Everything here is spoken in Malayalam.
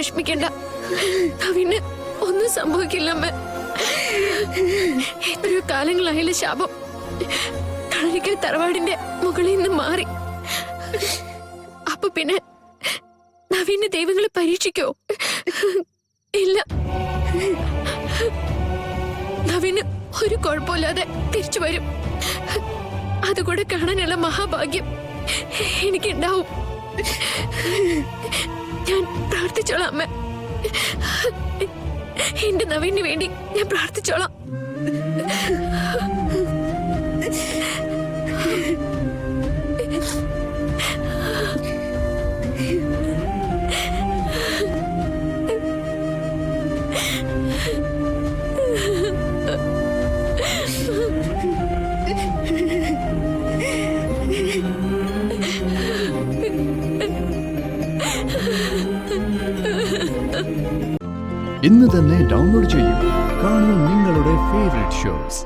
വിഷമിക്കണ്ട. നവീന് ഒന്നും സംഭവിക്കില്ല അമ്മ. എത്രയോ കാലങ്ങളായാലും ശാപം കളരിക്കൽ തറവാടിന്റെ മുകളിൽ നിന്ന് മാറി. അപ്പൊ പിന്നെ നവീന് ദൈവങ്ങളെ പരീക്ഷിക്കോ? ഇല്ല. നവീന് ഒരു കുഴപ്പമില്ലാതെ തിരിച്ചു വരും. അതുകൂടെ കാണാനുള്ള മഹാഭാഗ്യം എനിക്കുണ്ടാവും. ഞാൻ പ്രാർത്ഥിച്ചോളാം അമ്മ. എന്റെ നവീന് വേണ്ടി ഞാൻ പ്രാർത്ഥിച്ചോളാം. ഇന്ന് തന്നെ ഡൗൺലോഡ് ചെയ്യൂ. കാണൂ നിങ്ങളുടെ ഫേവറേറ്റ് ഷോസ്.